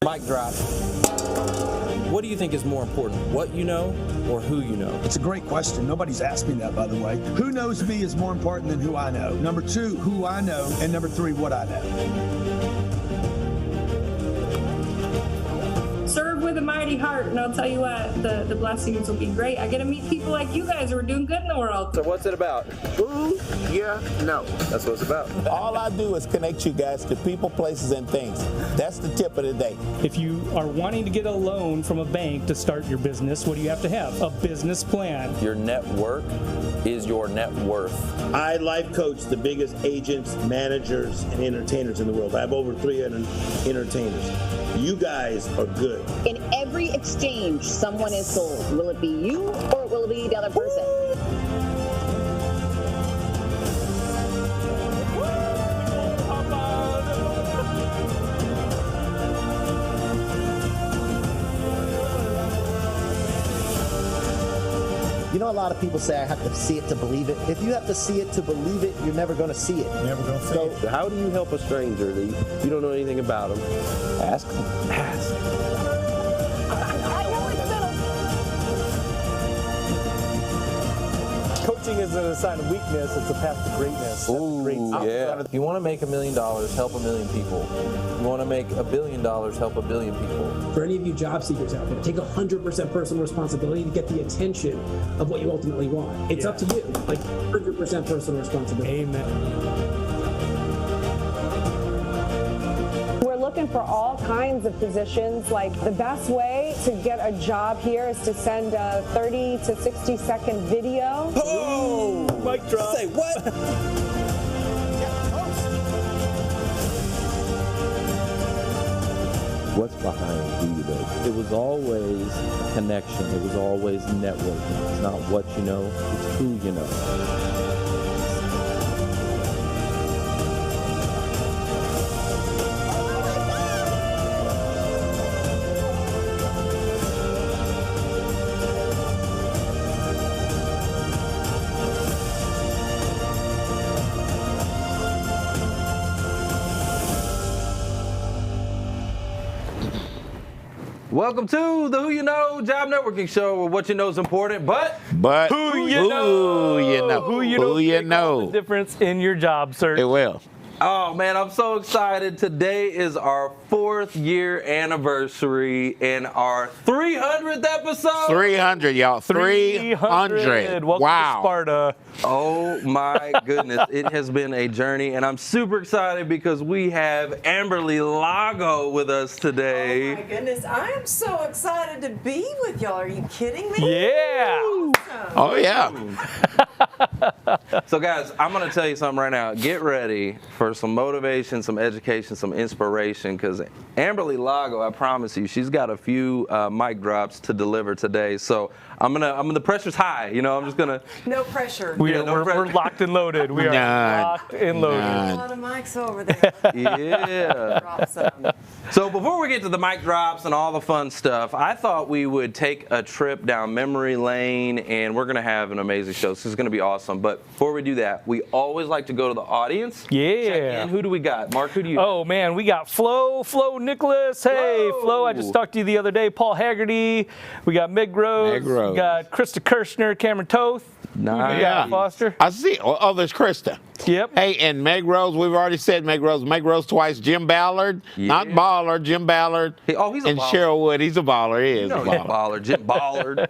Mic drop. What do you think is more important, what you know or who you know? It's a great question. Nobody's asked me that, by the way. Who knows me is more important than who I know. Number 2, who I know. And number 3, what I know. Serve with a mighty heart, and I'll tell you what, the blessings will be great. I get to meet people like you guys who are doing good in the world. So what's it about? Who? Yeah, no. That's what it's about. All I do is connect you guys to people, places, and things. That's the tip of the day. If you are wanting to get a loan from a bank to start your business, what do you have to have? A business plan. Your network is your net worth. I life coach the biggest agents, managers, and entertainers in the world. I have over 300 entertainers. You guys are good. In every exchange, someone is sold. Will it be you or will it be the other person? You know, a lot of people say I have to see it to believe it. If you have to see it to believe it, you're never going to see it. Never going to see it. How do you help a stranger that you don't know anything about them? Ask them. Ask. Coaching isn't a sign of weakness, it's a path to greatness. Ooh, yeah. If you want to make $1 million, help 1 million people. If you want to make $1 billion, help 1 billion people. For any of you job seekers out there, take 100% personal responsibility to get the attention of what you ultimately want. It's up to you. Like 100% personal responsibility. Amen. Looking for all kinds of positions. Like the best way to get a job here is to send a 30 to 60 second video. Oh, mic drop. Say what? What's behind who you know? It was always a connection. It was always networking. It's not what you know, it's who you know. Welcome to the Who You Know Job Networking Show, where what you know is important, but who you know? Who you know? The difference in your job search. It will. Oh man, I'm so excited. Today is our 4th year anniversary and our 300th episode. 300, y'all. 300. Welcome wow. to Sparta. Oh my goodness. It has been a journey, and I'm super excited because we have Lago with us today. Oh my goodness. I am so excited to be with y'all. Are you kidding me? Yeah. Awesome. Oh yeah. So guys, I'm going to tell you something right now. Get ready for some motivation, some education, some inspiration, because Lago, I promise you, she's got a few mic drops to deliver today. So the pressure's high. You know, I'm just gonna. No pressure. We're locked and loaded. We are locked and loaded. A lot of mics over there. Yeah. Drop some. So before we get to the mic drops and all the fun stuff, I thought we would take a trip down memory lane, and we're gonna have an amazing show. This is gonna be awesome. But before we do that, we always like to go to the audience. Yeah. Check in. Who do we got? Mark, who do you? Oh man, we got Flo Nicholas. Hey, Flo. I just talked to you the other day. Paul Haggerty. We got Meg Rose. We got Krista Kirshner, Cameron Toth. Nice. Yeah, Foster. I see. Oh, there's Krista. Yep. Hey, and Meg Rose, we've already said Meg Rose. Meg Rose twice. Jim Ballard, not Baller, Jim Ballard. He's a baller. And Cheryl Wood, he's a baller. He is a baller. Jim Ballard.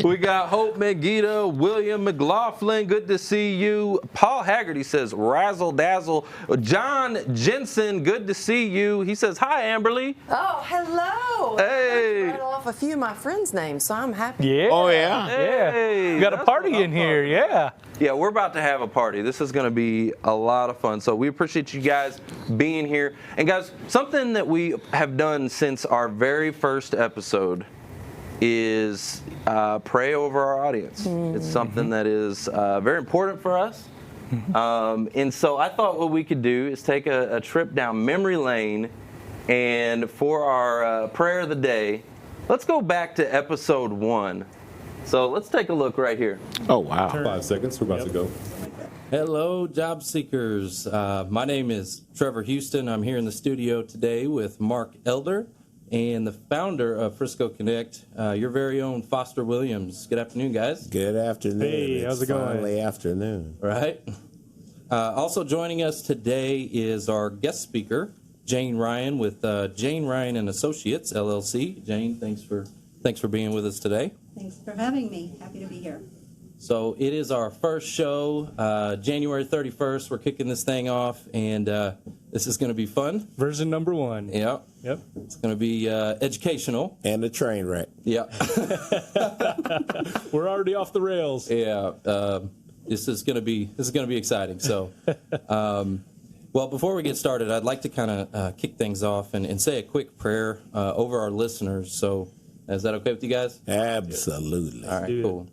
We got Hope Megiddo, William McLaughlin, good to see you. Paul Haggerty says razzle dazzle. John Jensen, good to see you. He says hi, Amberly. Oh, hello. Hey. I read off a few of my friends' names, so I'm happy. Yeah. Oh yeah. Hey, we got a party in here. Yeah. Yeah, we're about to have a party. This is going to be a lot of fun. So we appreciate you guys being here. And guys, something that we have done since our very first episode is pray over our audience. It's something that is very important for us. And so I thought what we could do is take a trip down memory lane, and for our prayer of the day, let's go back to episode 1. So let's take a look right here. Oh, wow. 5 seconds. We're about to go. Hello, job seekers. My name is Trevor Houston. I'm here in the studio today with Mark Elder and the founder of Frisco Connect, your very own Foster Williams. Good afternoon, guys. Good afternoon. Hey, how's it going? Finally afternoon. Right. Also joining us today is our guest speaker, Jane Ryan with Jane Ryan and Associates, LLC. Jane, thanks for being with us today. Thanks for having me. Happy to be here. So it is our first show, January 31st. We're kicking this thing off, and this is going to be fun. Version number 1. Yeah. Yep. It's going to be educational. And a train wreck. Yeah. We're already off the rails. Yeah. This is going to be exciting. So, well, before we get started, I'd like to kind of kick things off and say a quick prayer over our listeners. So, is that okay with you guys? Absolutely. All right. Cool.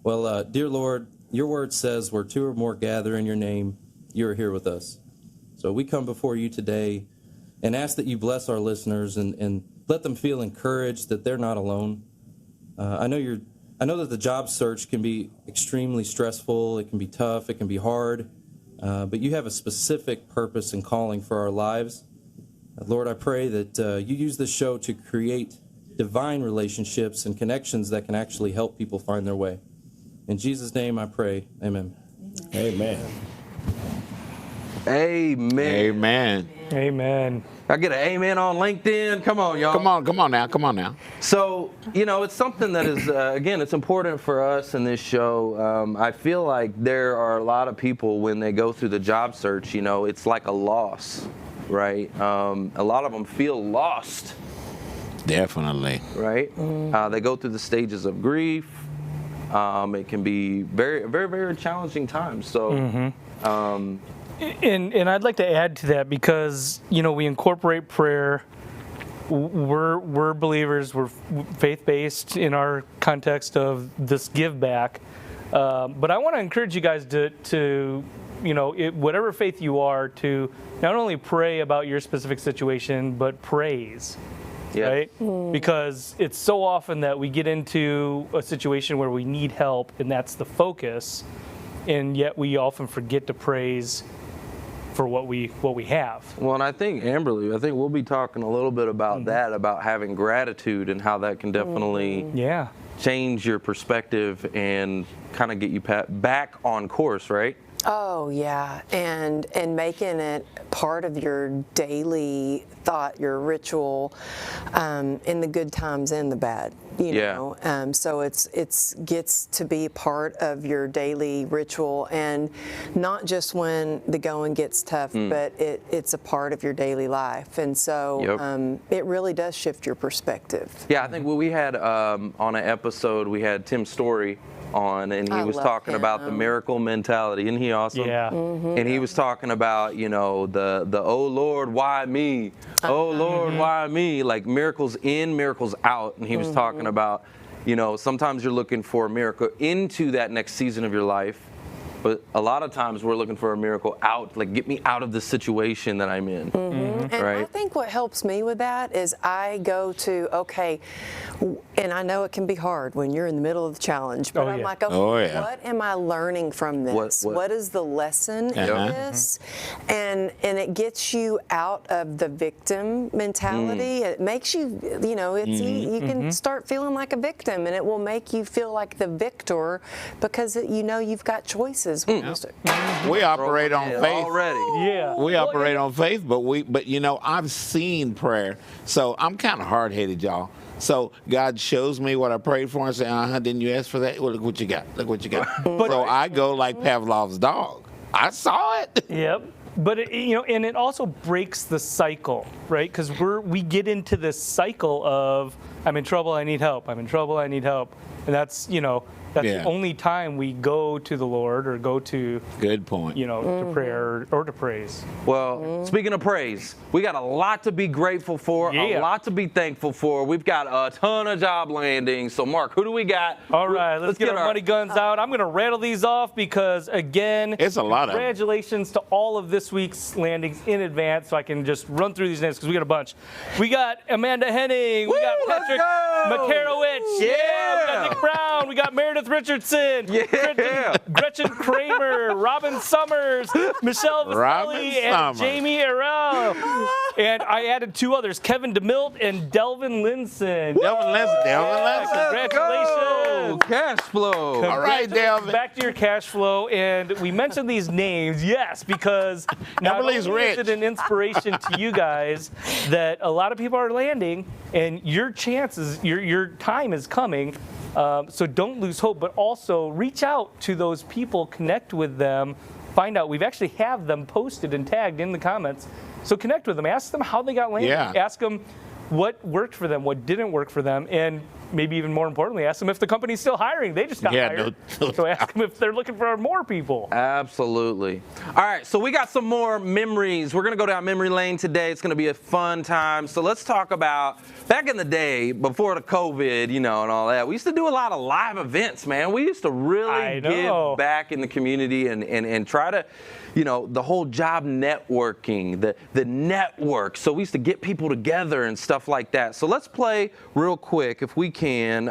Well, dear Lord, your word says where 2 or more gather in your name, you are here with us. So we come before you today and ask that you bless our listeners and let them feel encouraged that they're not alone. I know that the job search can be extremely stressful. It can be tough. It can be hard. But you have a specific purpose and calling for our lives. Lord, I pray that you use this show to create divine relationships and connections that can actually help people find their way. In Jesus' name I pray, amen. Amen. Amen. Amen. Amen. I get an amen on LinkedIn. Come on, y'all. Come on now. So, it's something that is, again, it's important for us in this show. I feel like there are a lot of people when they go through the job search, it's like a loss, right? A lot of them feel lost. Definitely. Right? They go through the stages of grief. It can be very, very, very challenging times. So, and I'd like to add to that because we incorporate prayer. We're believers. We're faith-based in our context of this give back. But I want to encourage you guys to whatever faith you are, to not only pray about your specific situation, but praise. Yeah. Right? Because it's so often that we get into a situation where we need help, and that's the focus, and yet we often forget to praise for what we have. Well, and I think, Amberly, we'll be talking a little bit about that, about having gratitude and how that can definitely change your perspective and kind of get you back on course, right? Oh, yeah, and making it part of your daily thought, your ritual, in the good times and the bad, you know. So it's gets to be part of your daily ritual, and not just when the going gets tough, but it's a part of your daily life, and so it really does shift your perspective. Yeah, I think we had on an episode, we had Tim Story on, and he was talking about the miracle mentality. Isn't he awesome? Yeah. And he was talking about, the oh Lord, why me? Oh Lord, why me? Like miracles in, miracles out. And he was talking about, sometimes you're looking for a miracle into that next season of your life. But a lot of times we're looking for a miracle out, like get me out of the situation that I'm in. And I think what helps me with that is I go to, and I know it can be hard when you're in the middle of the challenge, but I'm like, what am I learning from this? What is the lesson in this? And it gets you out of the victim mentality. It makes you, you can start feeling like a victim, and it will make you feel like the victor because you've got choices. We operate on faith already. Yeah. We operate on faith, but I've seen prayer. So I'm kind of hard-headed, y'all. So God shows me what I prayed for and say, didn't you ask for that? Well, look what you got. Look what you got. So I go like Pavlov's dog. I saw it. Yep. But and it also breaks the cycle, right? Because we get into this cycle of I'm in trouble, I need help. I'm in trouble, I need help, and that's the only time we go to the Lord or go to good point. To prayer or to praise. Well, speaking of praise, we got a lot to be grateful for, a lot to be thankful for. We've got a ton of job landings. So, Mark, who do we got? All right, let's get our money guns out. I'm going to rattle these off because, again, it's a lot. Congratulations to all of this week's landings in advance, so I can just run through these names because we got a bunch. We got Amanda Henning. We got Patrick Makarowicz. Yeah. We got Nick Brown. We got Meredith Richardson, Gretchen Kramer, Robin Summers, Michelle Vaselli, and Jamie Arell. And I added 2 others, Kevin DeMilt and Delvin Linson. Congratulations. Cash flow. All right, Delvin. Back to your cash flow. And we mentioned these names, yes, because not only is it an inspiration to you guys that a lot of people are landing, and your chances, your time is coming. So don't lose hope, but also reach out to those people, connect with them, find out. We've actually have them posted and tagged in the comments. So connect with them. Ask them how they got landed. Yeah. Ask them what worked for them, what didn't work for them, and maybe even more importantly, ask them if the company's still hiring. They just got hired. So ask them if they're looking for more people. Absolutely. All right, so we got some more memories. We're going to go down memory lane today. It's going to be a fun time. So let's talk about back in the day, before the COVID, and all that. We used to do a lot of live events, man. We used to really give back in the community and try to, the whole job networking, the network. So we used to get people together and stuff like that. So let's play real quick, if we can,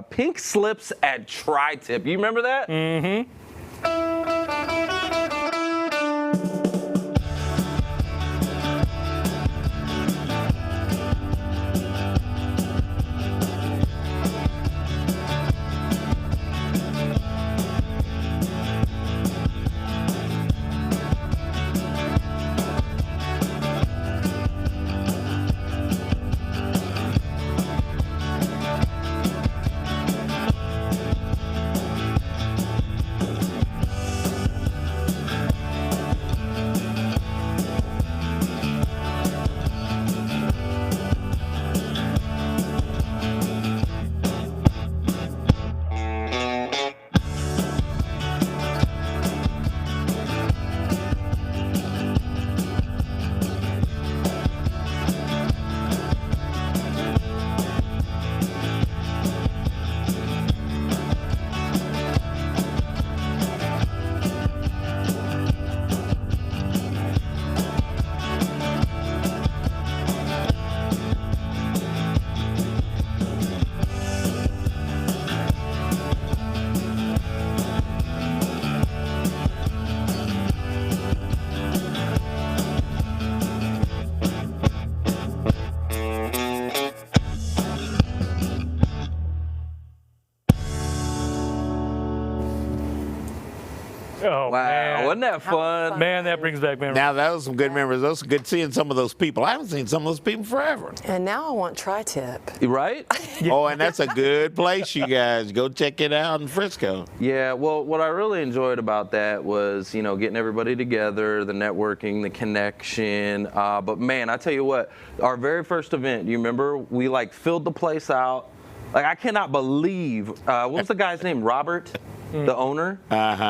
Pink Slips at Tri-Tip. You remember that? Mm-hmm. Oh, wow, man. wasn't that fun? Man, that brings back memories. Now, that was some good memories. Those were good seeing some of those people. I haven't seen some of those people forever. And now I want Tri-Tip. Right? Oh, and that's a good place, you guys. Go check it out in Frisco. Yeah, well, what I really enjoyed about that was, getting everybody together, the networking, the connection. But, man, I tell you what, our very first event, you remember, we, filled the place out. I cannot believe, what was the guy's name? Robert? The owner,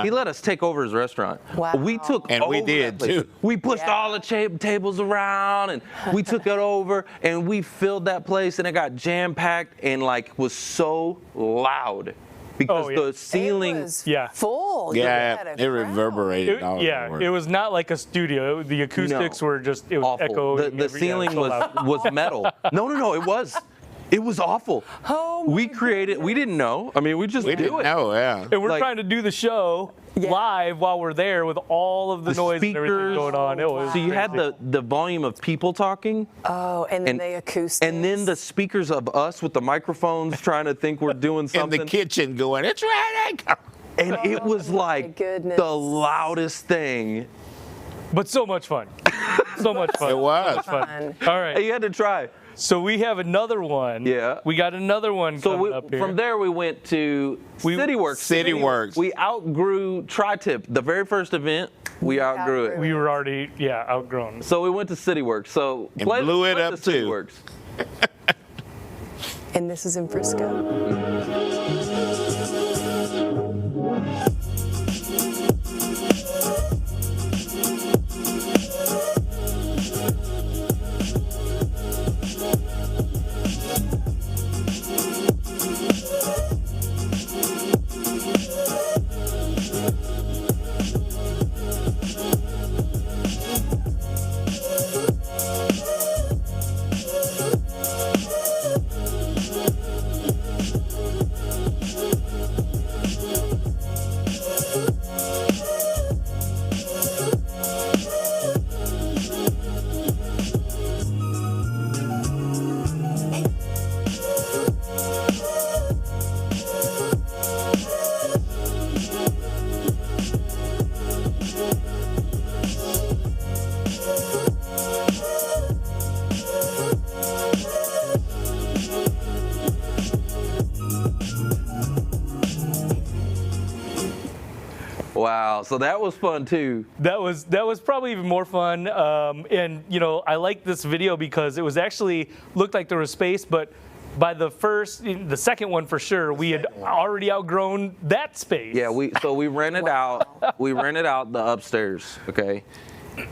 he let us take over his restaurant. Wow. We took and over we did that place. too. We pushed all the tables around, and we took it over, and we filled that place, and it got jam packed, and was so loud because the ceiling was full. Yeah, it reverberated. It was not like a studio. The acoustics were just awful. Echo. The ceiling was metal. No, it was. It was awful. Oh, we created. We didn't know. I mean, we just didn't know. Yeah. And we're trying to do the show live while we're there with all of the noise speakers, and everything going on. It was so you had the volume of people talking. Oh, and then the acoustics. And then the speakers of us with the microphones trying to think we're doing something. In the kitchen going, it's ready. And it was the loudest thing. But so much fun. So much fun. It was. Fun. All right. You had to try. So we have another one. Yeah. We got another one coming up here. From there, we went to CityWorks. CityWorks. We outgrew Tri-Tip. The very first event, we outgrew it. We were already, outgrown. So we went to CityWorks. So and blew it up too. CityWorks. And this is in Frisco. Wow, so that was fun too. That was probably even more fun. And you know, I like this video because it was actually looked like there was space, but by the second one for sure, we had already outgrown that space. Yeah, we rented out. We rented out the upstairs, okay,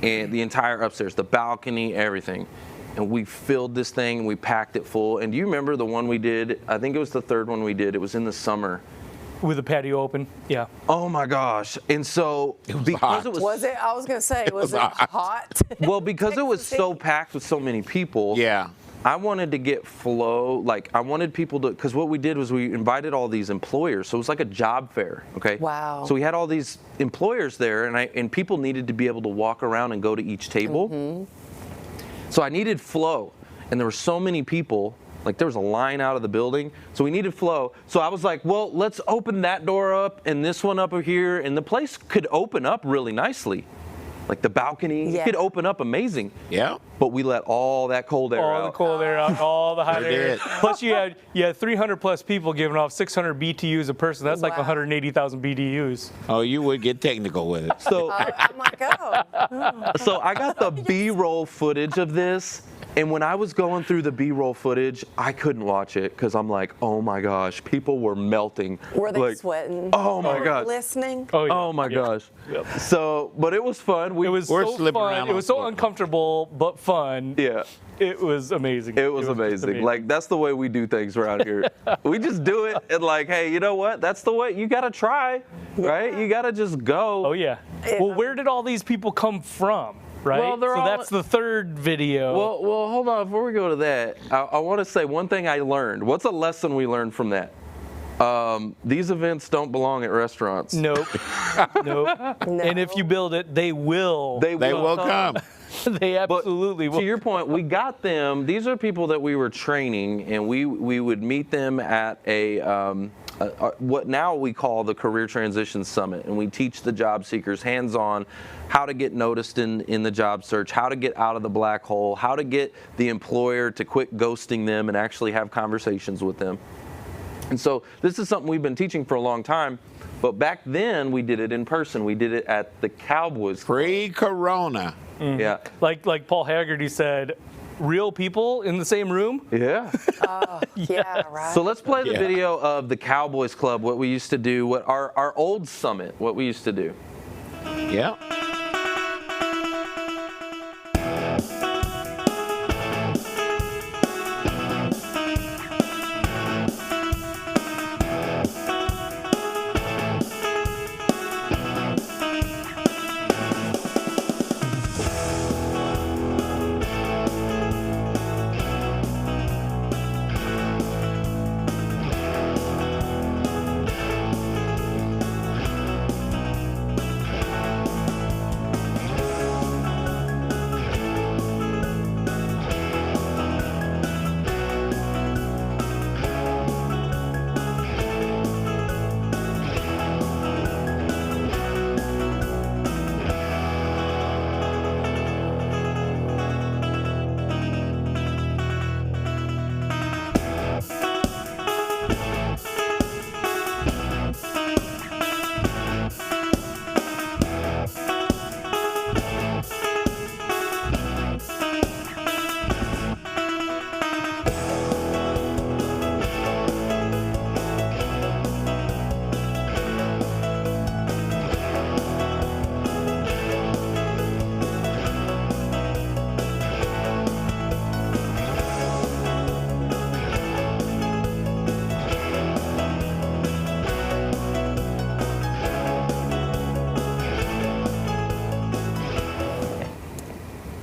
and the entire upstairs, the balcony, everything. And we filled this thing and we packed it full. And do you remember the one we did? I think it was the third one we did. It was in the summer. With the patio open, yeah. Oh my gosh! And so because it was it? I was gonna say, was it hot? Well, because it was so packed with so many people. Yeah. I wanted to get flow. Like I wanted people to, because what we did was we invited all these employers. So it was like a job fair. Okay. Wow. So we had all these employers there, and people needed to be able to walk around and go to each table. Mm-hmm. So I needed flow, and there were so many people, like there was a line out of the building, so we needed flow. So I was like, well, let's open that door up and this one up here, and the place could open up really nicely. Like the balcony, it could open up amazing. Yeah. But we let all that cold air out. All the cold air out, all the hot air. Plus you had 300 plus people giving off 600 BTUs a person. That's like 180,000 BTUs. Oh, you would get technical with it. So, I'm like, oh. So I got the B-roll footage of this, and when I was going through the B-roll footage, I couldn't watch it because I'm like, oh my gosh, people were melting. Were they like, sweating? Oh my gosh. Listening? Oh, yeah. Oh my gosh. Yep. So, but it was fun. It was so fun. It was so uncomfortable, but fun. Yeah. It was amazing. It was amazing. Like, that's the way we do things around here. We just do it and like, hey, you know what? That's the way. You got to try, right? You got to just go. Oh, yeah. Well, where did all these people come from? Right? Well, that's the third video. Well, hold on. Before we go to that, I want to say one thing I learned. What's a lesson we learned from that? These events don't belong at restaurants. Nope. Nope. No. And if you build it, they will. They will come. They absolutely will. To your point, we got them. These are people that we were training, and we would meet them at what now we call the Career Transition Summit, and we teach the job seekers hands-on how to get noticed in the job search, how to get out of the black hole, how to get the employer to quit ghosting them and actually have conversations with them. And so this is something we've been teaching for a long time, but back then we did it in person. We did it at the Cowboys. Pre-corona. Mm-hmm. Yeah. Like Paul Haggerty said, real people in the same room? Yeah. Yeah, right. So let's play the video of the Cowboys Club, what we used to do, what our old summit, what we used to do. Yeah.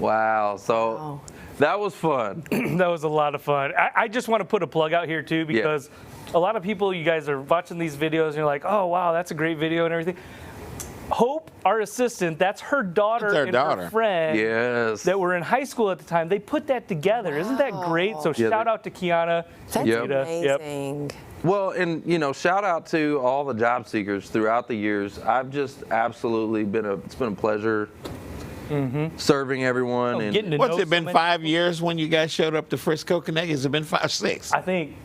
Wow. So that was fun. That was a lot of fun. I just want to put a plug out here too, because a lot of people, you guys are watching these videos and you're like, oh wow, that's a great video and everything. Hope, our assistant, that's her daughter and her friend that were in high school at the time. They put that together. Isn't that great? So shout out to Kiana. That's amazing. Well, and shout out to all the job seekers throughout the years. I've just absolutely it's been a pleasure serving everyone. Getting to What's know it been, 5 years when you guys showed up to Frisco Connect? Has it been 5, 6? I think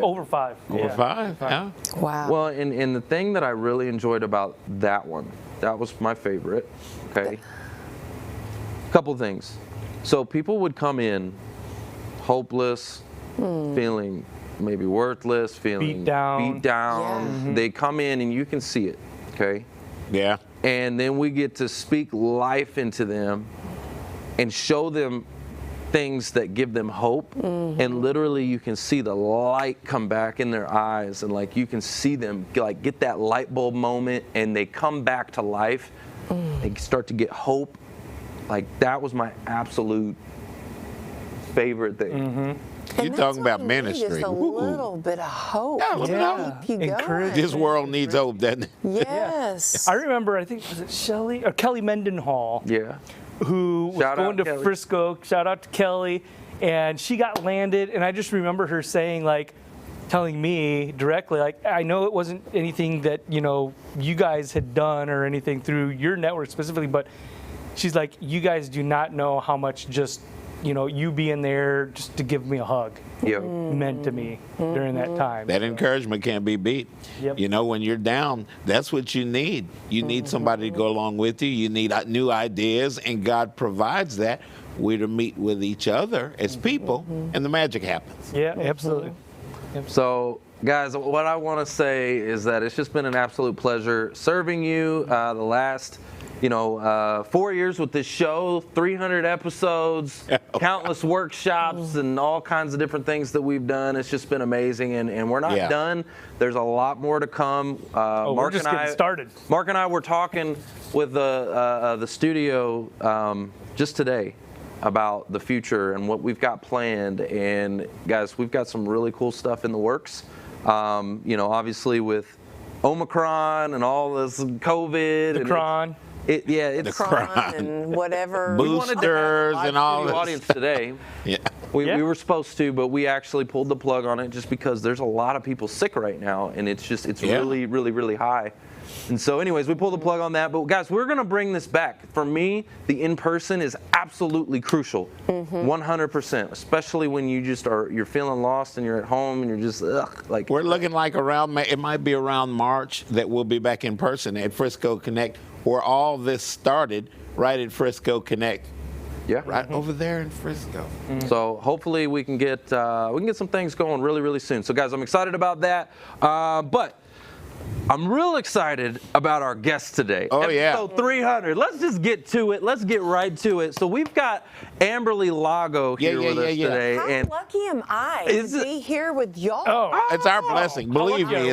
over 5. Over 5, yeah. Wow. Well, and the thing that I really enjoyed about that one, that was my favorite, okay? Couple things. So people would come in hopeless, feeling maybe worthless, feeling beat down. Yeah. They come in and you can see it, okay? Yeah. And then we get to speak life into them and show them things that give them hope. And literally you can see the light come back in their eyes, and like you can see them like get that light bulb moment, and they come back to life. They start to get hope. Like that was my absolute favorite thing. You're talking about ministry. Just a little bit of hope. Yeah, a little bit of hope. Keep going. This world needs hope, doesn't it? Yes. I remember, I think, was it Shelley or Kelly Mendenhall? Yeah. Who was going to Kelly. Frisco. Shout out to Kelly. And she got landed, and I just remember her saying, like, telling me directly, like, I know it wasn't anything that, you guys had done or anything through your network specifically, but she's like, you guys do not know how much just, you being there just to give me a hug meant to me during that time. That encouragement can't be beat. Yep. When you're down, that's what you need. You need somebody to go along with you. You need new ideas, and God provides that. We're to meet with each other as people, and the magic happens. Yeah, absolutely. So, guys, what I want to say is that it's just been an absolute pleasure serving you the last 4 years with this show, 300 episodes, countless workshops, and all kinds of different things that we've done. It's just been amazing, and we're not done. There's a lot more to come. We're just getting started. Mark and I were talking with the studio just today about the future and what we've got planned. And guys, we've got some really cool stuff in the works. Obviously with Omicron and all this COVID. The Cron. It's Cron and whatever. Boosters and all the this. audience today. We were supposed to, but we actually pulled the plug on it just because there's a lot of people sick right now, and it's really, really, really high. And so anyways, we pulled the plug on that. But guys, we're going to bring this back. For me, the in-person is absolutely crucial. 100%, especially when you're feeling lost and you're at home and you're just, like. We're looking like it might be around March that we'll be back in person at Frisco Connect, where all this started, right at Frisco Connect. Yeah. Right over there in Frisco. So hopefully we can get some things going really, really soon. So guys, I'm excited about that. But I'm real excited about our guest today. Episode 300. Let's just get to it. Let's get right to it. So we've got Amberly Lago here with us today. How lucky am I to be here with y'all? It's our blessing. Believe me,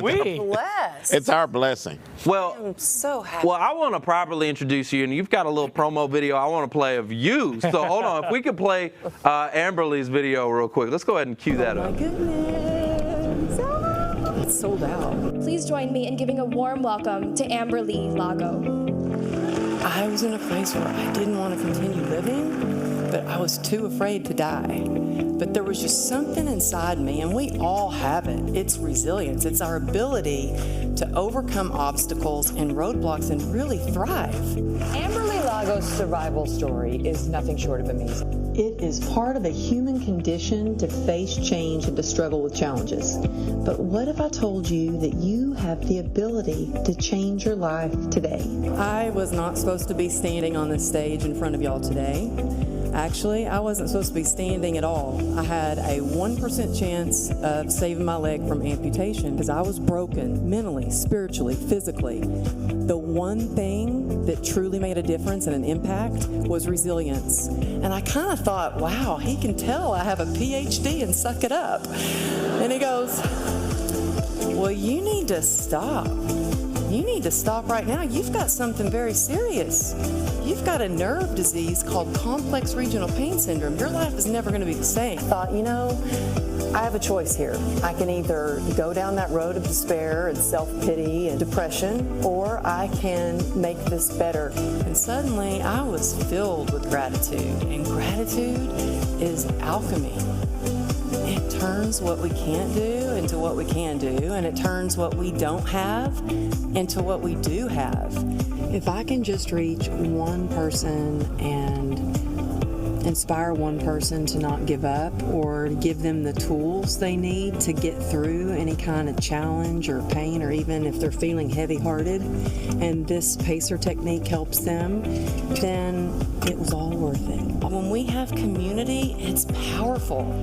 it's our blessing. Well, I'm so happy. Well, I want to properly introduce you, and you've got a little promo video I want to play of you. So hold on. If we could play Amberly's video real quick. Let's go ahead and cue that up. Oh my goodness. It's sold out. Please join me in giving a warm welcome to Amberly Lago. I was in a place where I didn't want to continue living, but I was too afraid to die. But there was just something inside me, and we all have it. It's resilience. It's our ability to overcome obstacles and roadblocks and really thrive. Amberly Lago's survival story is nothing short of amazing. It is part of a human condition to face change and to struggle with challenges. But what if I told you that you have the ability to change your life today? I was not supposed to be standing on this stage in front of y'all today. Actually, I wasn't supposed to be standing at all. I had a 1% chance of saving my leg from amputation because I was broken mentally, spiritually, physically. The one thing that truly made a difference and an impact was resilience. And I kind of thought, wow, he can tell I have a PhD and suck it up. And he goes, well, you need to stop. You need to stop right now. You've got something very serious. You've got a nerve disease called complex regional pain syndrome. Your life is never going to be the same. I thought, I have a choice here. I can either go down that road of despair and self-pity and depression, or I can make this better. And suddenly I was filled with gratitude. And gratitude is alchemy. It turns what we can't do into what we can do, and it turns what we don't have into what we do have. If I can just reach one person and inspire one person to not give up or give them the tools they need to get through any kind of challenge or pain, or even if they're feeling heavy-hearted and this pacer technique helps them, then it was all worth it. When we have community, it's powerful.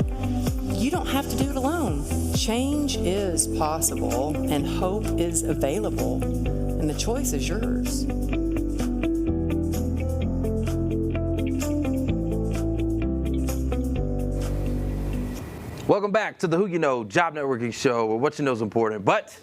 You don't have to do it alone. Change is possible and hope is available, and the choice is yours. Welcome back to the Who You Know Job Networking Show, where what you know is important, but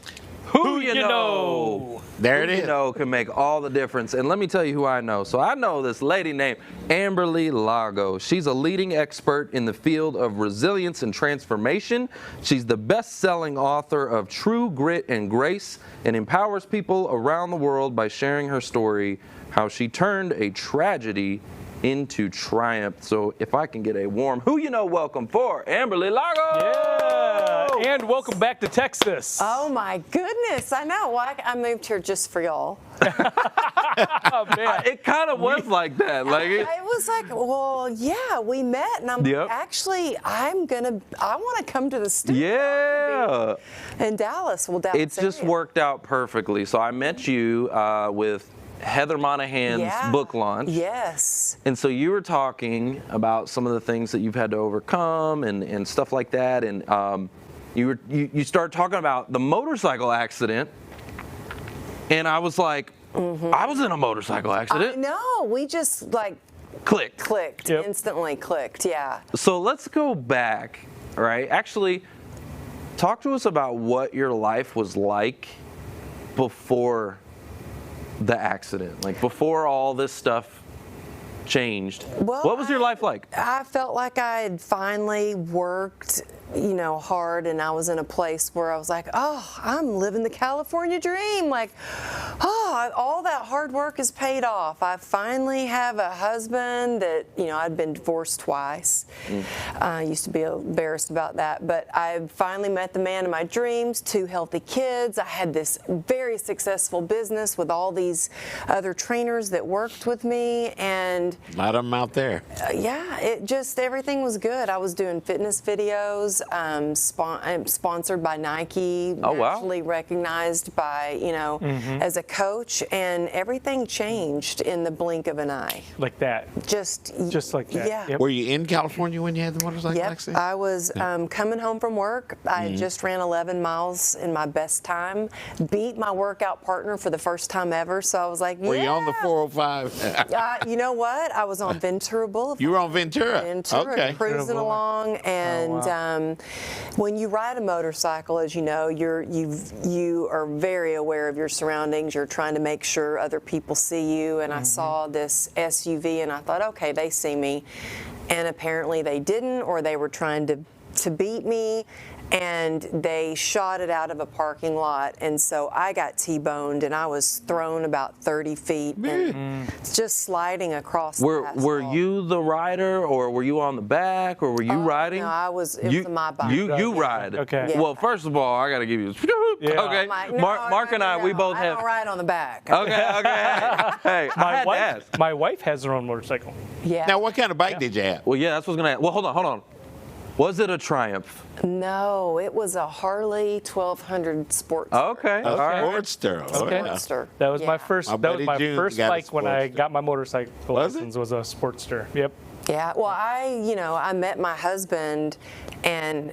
who you know. There it is. Who you know can make all the difference. And let me tell you who I know. So I know this lady named Amberly Lago. She's a leading expert in the field of resilience and transformation. She's the best-selling author of True Grit and Grace and empowers people around the world by sharing her story, how she turned a tragedy into triumph. So if I can get a warm who you know welcome for Amberly Lago. Yeah, and welcome back to Texas. Oh my goodness, I know. Well, I moved here just for y'all. Oh, man. It kind of was like that. Like it was like, well, yeah, we met, and I'm like, actually, I want to come to the studio. Yeah. In Dallas. Well, Dallas. It's just worked out perfectly. So I met you with Heather Monahan's book launch. Yes. And so you were talking about some of the things that you've had to overcome and stuff like that. And you started talking about the motorcycle accident. And I was like, I was in a motorcycle accident. I know. We just like clicked. Yep. Instantly clicked. Yeah. So let's go back, right? Actually, talk to us about what your life was like before the accident, like before all this stuff changed. Well, what was your life like? I felt like I had finally worked, hard, and I was in a place where I was like, oh, I'm living the California dream. Like, oh, all that hard work is paid off. I finally have a husband that, I'd been divorced twice. I used to be embarrassed about that, but I finally met the man of my dreams, 2 healthy kids. I had this very successful business with all these other trainers that worked with me, and a lot of them out there. Everything was good. I was doing fitness videos, sponsored by Nike, nationally recognized by, as a coach, and everything changed in the blink of an eye. Like that. Just like that. Yeah. Yep. Were you in California when you had the motorcycle accident? I was coming home from work. I just ran 11 miles in my best time, beat my workout partner for the first time ever, so I was like, Were you on the 405? You know what? I was on Ventura Boulevard. You were on Ventura? Okay. Cruising along, and when you ride a motorcycle, as you know, you are very aware of your surroundings. You're trying to make sure other people see you, and I saw this SUV, and I thought, okay, they see me, and apparently they didn't, or they were trying to beat me, and they shot it out of a parking lot, and so I got T-boned, and I was thrown about 30 feet and just sliding across the asphalt. Were you the rider, or were you on the back, or were you riding? No, it was my bike. You ride. Okay. Yeah. Well, first of all, I got to give you. Yeah. Okay. Mark and I, we both I have. don't ride on the back. Okay. Hey, My wife has her own motorcycle. Yeah. Now, what kind of bike did you have? Well, yeah, that's what's gonna. Well, hold on. Was it a Triumph? No, it was a Harley 1200 Sportster. Okay. All right. Sportster. Sportster. That was my first. That was my first bike when I Sportster. got my motorcycle license. Was a Sportster. Yep. Yeah. Well, I met my husband, and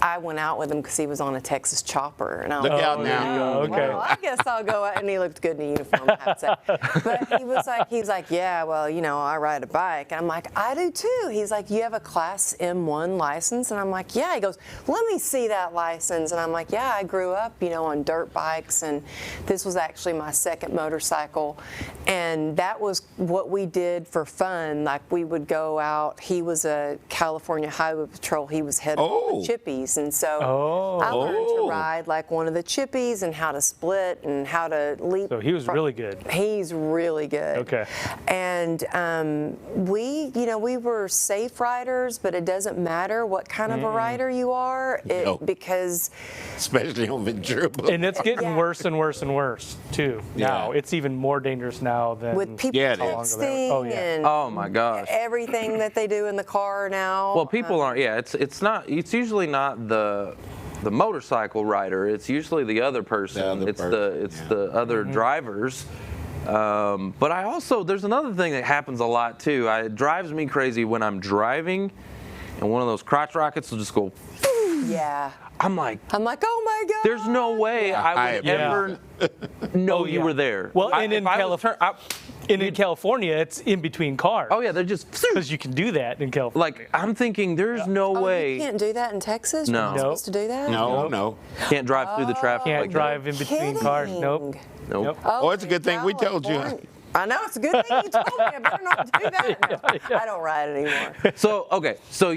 I went out with him because he was on a Texas chopper, and I was Look out now. Okay. Well, I guess I'll go out, and he looked good in a uniform, I have to say. But he's like, yeah, well, I ride a bike. And I'm like, I do too. He's like, you have a Class M1 license? And I'm like, yeah. He goes, let me see that license. And I'm like, yeah, I grew up, on dirt bikes, and this was actually my second motorcycle. And that was what we did for fun. Like, we would go out. He was a California Highway Patrol. He was head of the Chippies. chippies, and so I learned to ride like one of the chippies and how to split and how to leap. So he was really good. He's really good. Okay. And we were safe riders, but it doesn't matter what kind of a rider you are, because especially on Ventura. And it's getting worse and worse and worse too. Now it's even more dangerous now than with people texting and oh my gosh, everything that they do in the car now. Well, people aren't. Yeah, it's usually not the motorcycle rider. It's usually the other person. The other drivers. But I also, there's another thing that happens a lot too. It drives me crazy when I'm driving, and one of those crotch rockets will just go. Yeah. I'm like, oh my God. There's no way I would ever know you were there. Well, in California, it's in between cars. Oh yeah, they're just because you can do that in California. Like I'm thinking, there's no way. You can't do that in Texas. No. You're not supposed to do that. No. Can't drive through the traffic. Can't like drive that. in between cars. Nope. Oh, it's a good thing we told you. I know, it's a good thing you told me. I better not do that. No, I don't ride anymore. So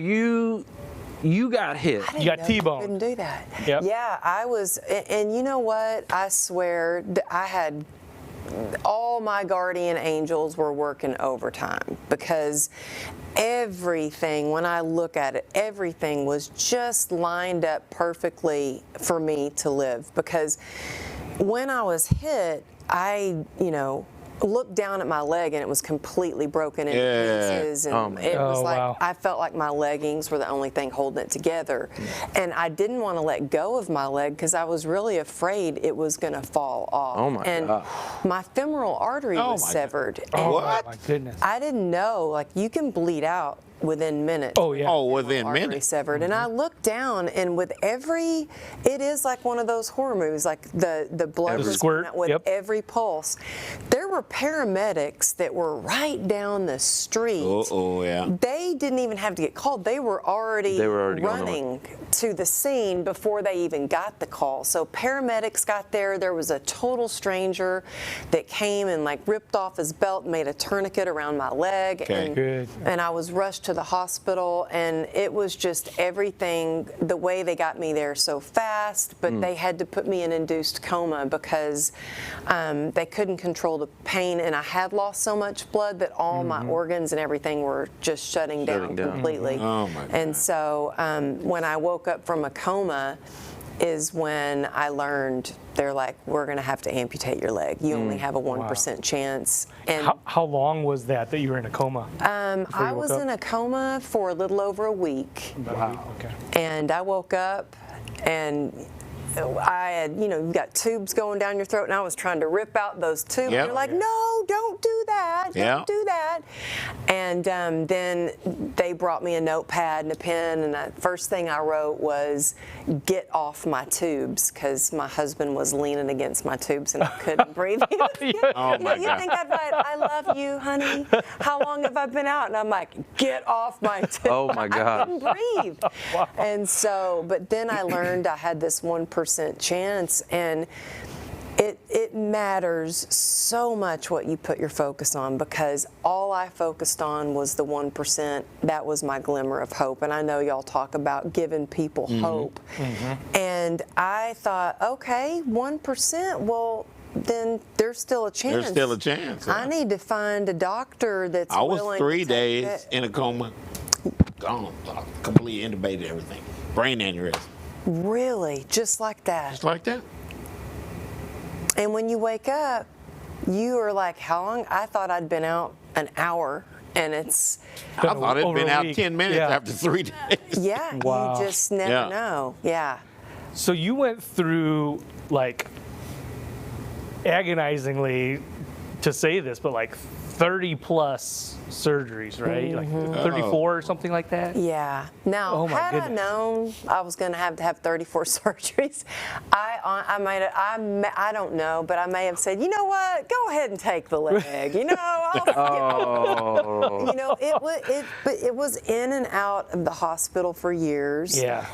you got hit. You got T-boned. I couldn't do that. Yep. Yeah, I was, and you know what? I swear, I had all my guardian angels were working overtime because everything, when I look at it, everything was just lined up perfectly for me to live. Because when I was hit, I, looked down at my leg and it was completely broken into pieces, and it was like I felt like my leggings were the only thing holding it together, and I didn't want to let go of my leg because I was really afraid it was going to fall off. Oh my God. My femoral artery was severed. What? Oh my goodness. I didn't know, like, you can bleed out within minutes. Oh yeah. Oh, within minutes. Severed. And I looked down, and with it is like one of those horror movies, like the blood was coming out with every pulse. There were paramedics that were right down the street. They didn't even have to get called. They were already running to the scene before they even got the call. So paramedics got there. There was a total stranger that came and like ripped off his belt and made a tourniquet around my leg. And I was rushed to the hospital, and it was just everything, the way they got me there so fast, but they had to put me in induced coma because they couldn't control the pain, and I had lost so much blood that all my organs and everything were just shutting down completely. Oh my God. And so when I woke up from a coma is when I learned, they're like, we're going to have to amputate your leg. You only have a 1% chance. And how long was that you were in a coma? I was in a coma for a little over a week. Wow. Okay. And I woke up, and I had, you've got tubes going down your throat, and I was trying to rip out those tubes. Yep. They're like, no, don't do that. Don't do that. And then they brought me a notepad and a pen, and the first thing I wrote was, get off my tubes, because my husband was leaning against my tubes, and I couldn't breathe. Oh my You God. think I'd write, I love you, honey. How long have I been out? And I'm like, get off my tubes. Oh my God. I couldn't breathe. And so, but then I learned I had this 1% chance, and it matters so much what you put your focus on, because all I focused on was the 1%. That was my glimmer of hope. And I know y'all talk about giving people hope. And I thought, okay, 1%, well, then there's still a chance. There's still a chance. I need to find a doctor that's I was willing 3 to take days that. in a coma. Gone. Completely intubated everything. Brain aneurysm. Really? Just like that? Just like that. And when you wake up, you are like, how long? I thought I'd been out an hour, and it's... I thought it'd been out 10 minutes after 3 days. Yeah, you just never know. Yeah. So you went through, like, agonizingly, to say this, but like 30 plus surgeries, right? Like 34 or something like that? Yeah. Now, had I known I was going to have 34 surgeries, I don't know, but I may have said, you know what, go ahead and take the leg. It was in and out of the hospital for years. Yeah.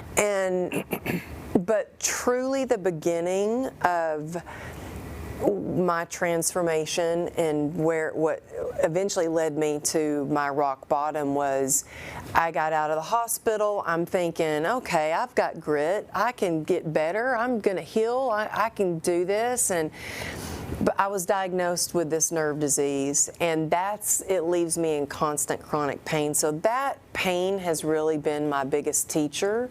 But truly the beginning of my transformation and what eventually led me to my rock bottom was I got out of the hospital. I'm thinking, okay, I've got grit. I can get better. I'm going to heal. I can do this. But I was diagnosed with this nerve disease, and it leaves me in constant chronic pain. So that pain has really been my biggest teacher.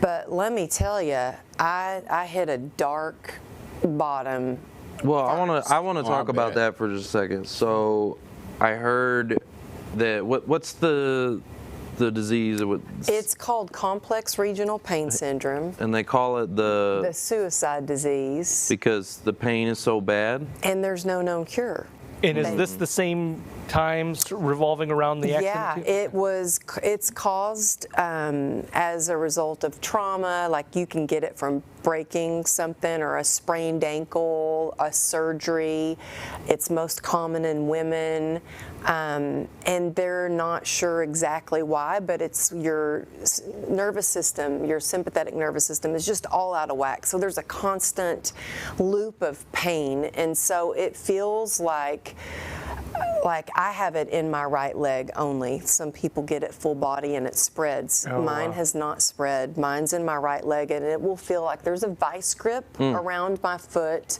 But let me tell you, I hit a dark bottom. Well, I want to talk about that for just a second. So I heard that what's the disease? It's called complex regional pain syndrome. And they call it the suicide disease. Because the pain is so bad? And there's no known cure. And is this the same times revolving around the accident? Yeah, it's caused as a result of trauma. Like you can get it from breaking something or a sprained ankle, a surgery. It's most common in women. And they're not sure exactly why, but it's your nervous system, your sympathetic nervous system is just all out of whack. So there's a constant loop of pain. And so it feels like I have it in my right leg only. Some people get it full body and it spreads. Mine has not spread. Mine's in my right leg, and it will feel like there's a vice grip around my foot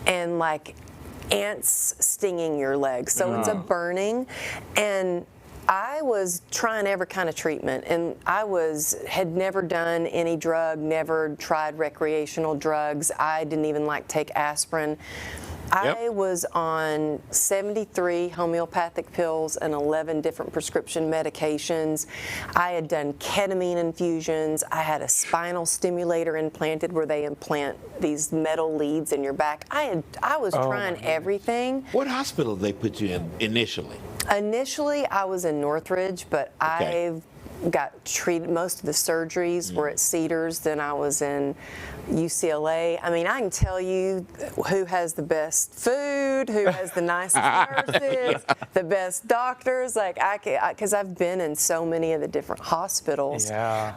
and like ants stinging your leg. So it's a burning. And I was trying every kind of treatment, and had never done any drug, never tried recreational drugs. I didn't even take aspirin. I was on 73 homeopathic pills and 11 different prescription medications. I had done ketamine infusions. I had a spinal stimulator implanted where they implant these metal leads in your back. I was trying everything. What hospital did they put you in initially? Initially, I was in Northridge, but I've got treated. Most of the surgeries were at Cedars. Then I was in UCLA. I mean, I can tell you who has the best food, who has the nicest nurses, the best doctors. Because I've been in so many of the different hospitals. Yeah.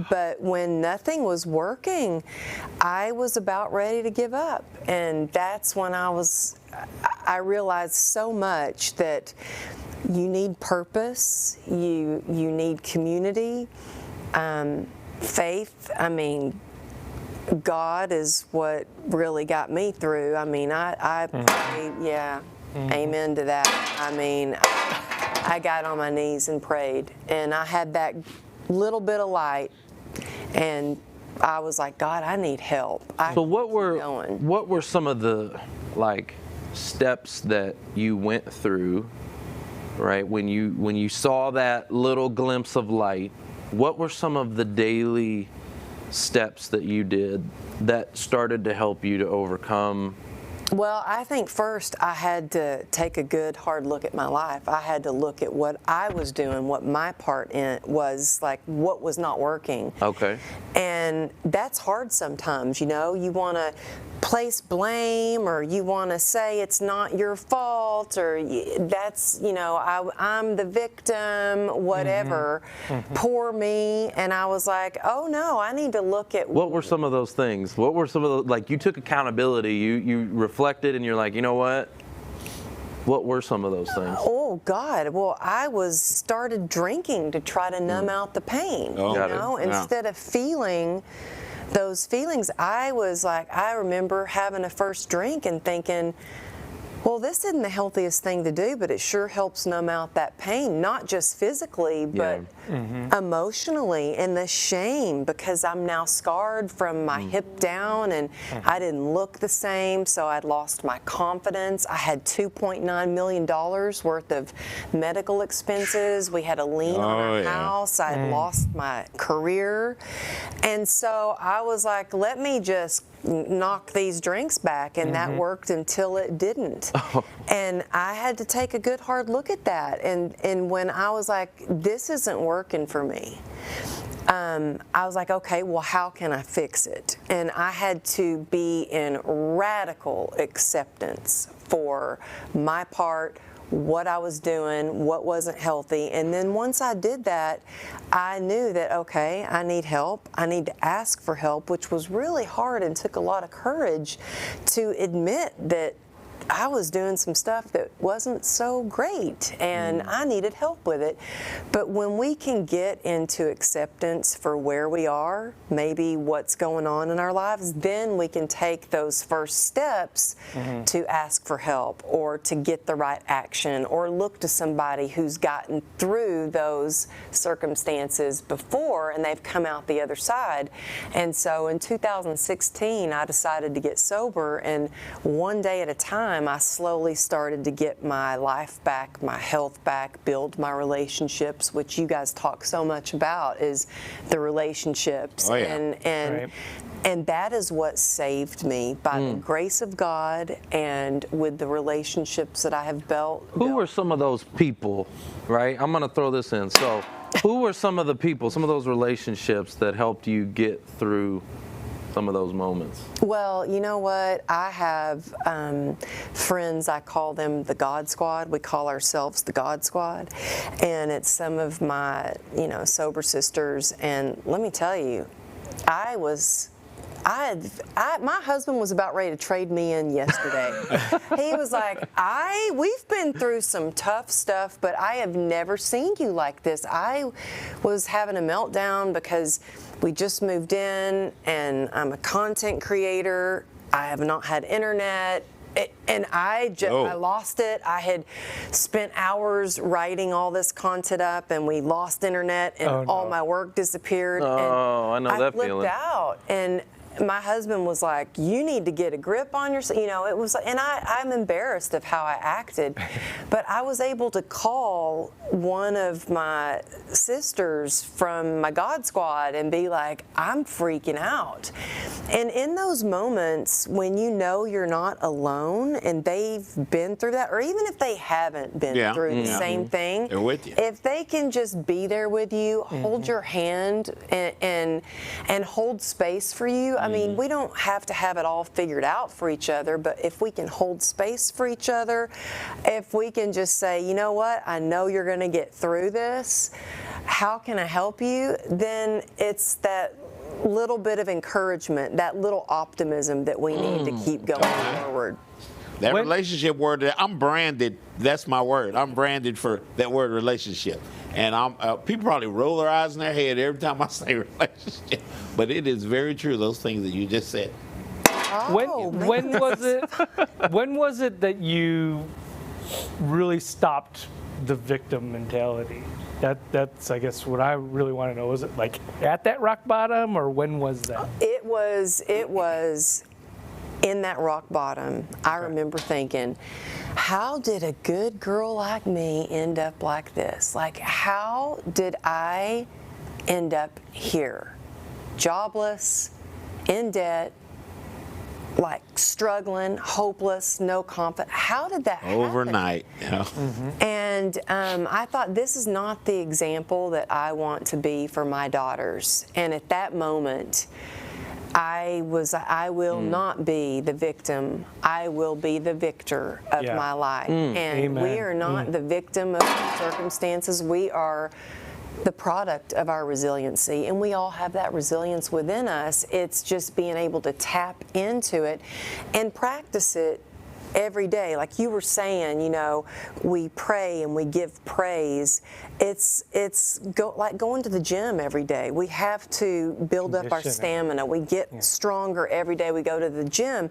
But when nothing was working, I was about ready to give up, and that's when I realized so much that you need purpose, you need community, faith. I mean, God is what really got me through. I mean, I pray, amen to that. I mean, I got on my knees and prayed, and I had that little bit of light, and I was like, God, I need help. So what were some of the steps that you went through, right? When you saw that little glimpse of light, what were some of the daily steps that you did that started to help you to overcome? Well, I think first I had to take a good hard look at my life. I had to look at what I was doing, what my part in it was, what was not working. Okay. And that's hard sometimes, you want to place blame, or you want to say it's not your fault, or that's, I'm the victim, whatever. Poor me. And I was like, oh no, I need to look at what were some of those things. What were some of those, you took accountability, you reflected, and you're like, you know what were some of those things? Oh God, well, I started drinking to try to numb out the pain, instead of feeling those feelings. I remember having a first drink and thinking, well, this isn't the healthiest thing to do, but it sure helps numb out that pain, not just physically, but emotionally, and the shame, because I'm now scarred from my hip down, and I didn't look the same, so I'd lost my confidence. I had $2.9 million worth of medical expenses. We had a lien on our house. I'd lost my career. And so I was like, let me just knock these drinks back, and that worked until it didn't. And I had to take a good hard look at that, and when I was like, this isn't working for me, I was like, okay, well, how can I fix it? And I had to be in radical acceptance for my part, what I was doing, what wasn't healthy. And then once I did that, I knew that, okay, I need help. I need to ask for help, which was really hard and took a lot of courage to admit that I was doing some stuff that wasn't so great and I needed help with it. But when we can get into acceptance for where we are, maybe what's going on in our lives, then we can take those first steps to ask for help or to get the right action or look to somebody who's gotten through those circumstances before and they've come out the other side. And so in 2016, I decided to get sober, and one day at a time, I slowly started to get my life back, my health back, build my relationships, which you guys talk so much about, is the relationships. Oh, yeah. And that is what saved me, by the grace of God and with the relationships that I have built. Who were some of those people, right? I'm going to throw this in. So who were some of the people, some of those relationships that helped you get through some of those moments? Well, you know what? I have friends, I call them the God Squad. We call ourselves the God Squad. And it's some of my, sober sisters. And let me tell you, my husband was about ready to trade me in yesterday. He was like, we've been through some tough stuff, but I have never seen you like this. I was having a meltdown because we just moved in and I'm a content creator. I have not had internet. And I lost it. I had spent hours writing all this content up, and we lost internet, and all my work disappeared. Oh, and I know that flipped feeling. out, and my husband was like, "You need to get a grip on yourself." It was, and I'm embarrassed of how I acted, but I was able to call one of my sisters from my God Squad and be like, "I'm freaking out." And in those moments when you're not alone and they've been through that, or even if they haven't been through the same thing, they're with you. If they can just be there with you, hold your hand and hold space for you. I mean, we don't have to have it all figured out for each other, but if we can hold space for each other, if we can just say, you know what, I know you're going to get through this, how can I help you? Then it's that little bit of encouragement, that little optimism that we need to keep going forward. That relationship word, I'm branded, that's my word. I'm branded for that word relationship. And people probably roll their eyes in their head every time I say relationship. But it is very true, those things that you just said. When was it that you really stopped the victim mentality? That's I guess what I really want to know. Was it like at that rock bottom, or when was that? It was in that rock bottom. I remember thinking, how did a good girl like me end up like this? Like, how did I end up here? Jobless, in debt, like struggling, hopeless, no confidence. How did that happen? Overnight. And I thought, this is not the example that I want to be for my daughters. And at that moment, I will not be the victim. I will be the victor of my life. And Amen. we are not the victim of circumstances. We are the product of our resiliency, and we all have that resilience within us. It's just being able to tap into it and practice it every day. Like you were saying, we pray and we give praise. It's like going to the gym every day. We have to build up our stamina. We get stronger every day we go to the gym.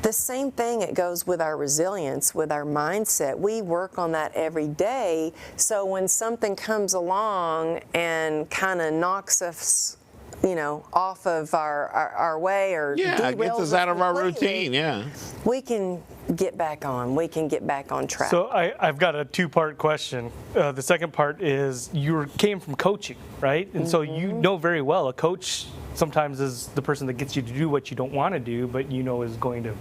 The same thing, it goes with our resilience, with our mindset. We work on that every day, so when something comes along and kind of knocks us, off of our way, or it gets us out of our routine, we can get back on. We can get back on track. So I've got a two-part question. The second part is, you came from coaching, right? And so you know very well a coach sometimes is the person that gets you to do what you don't want to do, but is going to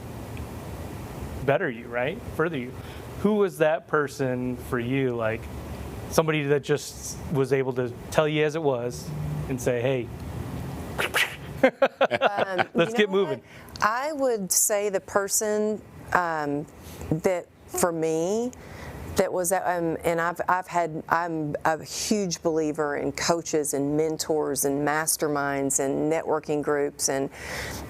better you, right? Further you. Who was that person for you? Like somebody that just was able to tell you as it was and say, hey, let's get moving. I would say the person that, for me, that was, and I'm a huge believer in coaches and mentors and masterminds and networking groups, and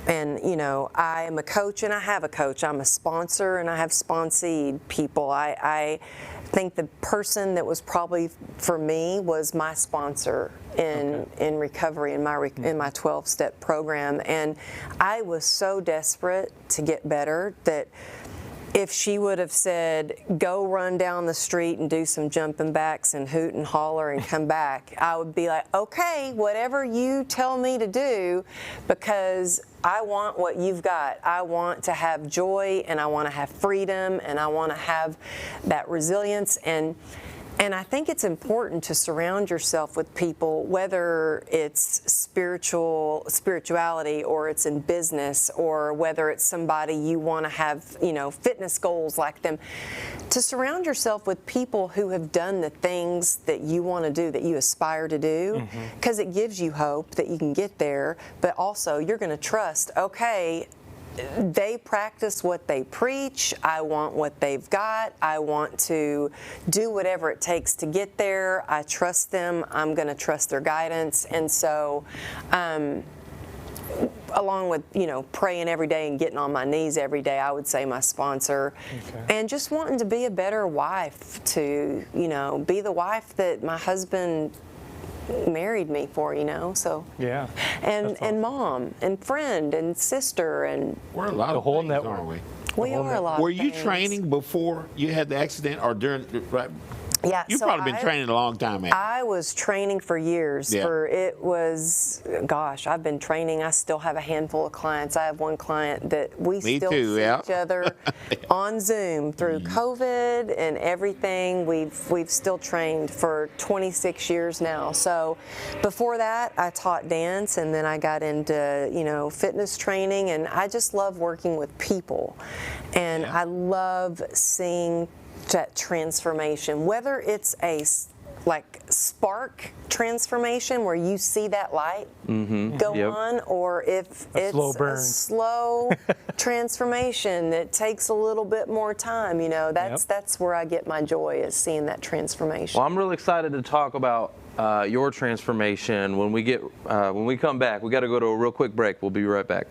you know, I am a coach and I have a coach. I'm a sponsor and I have sponseed people. I think the person that was probably for me was my sponsor in recovery in my 12-step program, and I was so desperate to get better that if she would have said, go run down the street and do some jumping backs and hoot and holler and come back, I would be like, okay, whatever you tell me to do, because I want what you've got. I want to have joy, and I want to have freedom, and I want to have that resilience. And I think it's important to surround yourself with people, whether it's spirituality, or it's in business, or whether it's somebody you want to have, you know, fitness goals like them, to surround yourself with people who have done the things that you want to do, that you aspire to do, because it gives you hope that you can get there, but also you're going to trust, okay, they practice what they preach. I want what they've got. I want to do whatever it takes to get there. I trust them. I'm going to trust their guidance. And so, along with, you know, praying every day and getting on my knees every day, I would say my sponsor. And just wanting to be a better wife, to, you know, be the wife that my husband married me for, you know, so yeah, and mom and friend and sister, and we're a lot of whole things, network. aren't we? We are a lot. Were of you things. training before you had the accident, or during? Right? Yeah, You've so probably been training a long time. I was training for years. Yeah. Gosh, I've been training. I still have a handful of clients. I have one client that we still see each other on Zoom through COVID and everything. We've still trained for 26 years now. So before that, I taught dance, and then I got into, you know, fitness training, and I just love working with people, and I love seeing that transformation, whether it's a like spark transformation where you see that light go on, or if it's a slow transformation that takes a little bit more time, you know, that's where I get my joy, is seeing that transformation. Well, I'm really excited to talk about your transformation when we come back. We got to go to a real quick break. We'll be right back.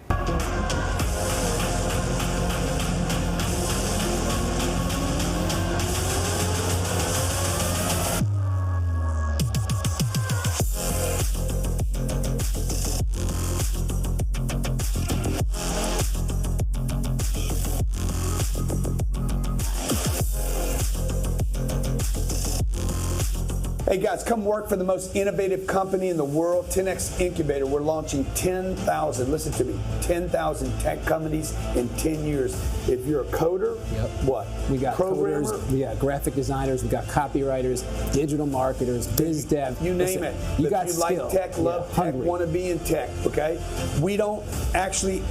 Hey guys, come work for the most innovative company in the world, 10X Incubator. We're launching 10,000, listen to me, 10,000 tech companies in 10 years. If you're a coder, what? We got programmer, coders, we got graphic designers, we got copywriters, digital marketers, biz dev. you name it. You If got you skill. like tech, love tech, want to be in tech, okay? We don't actually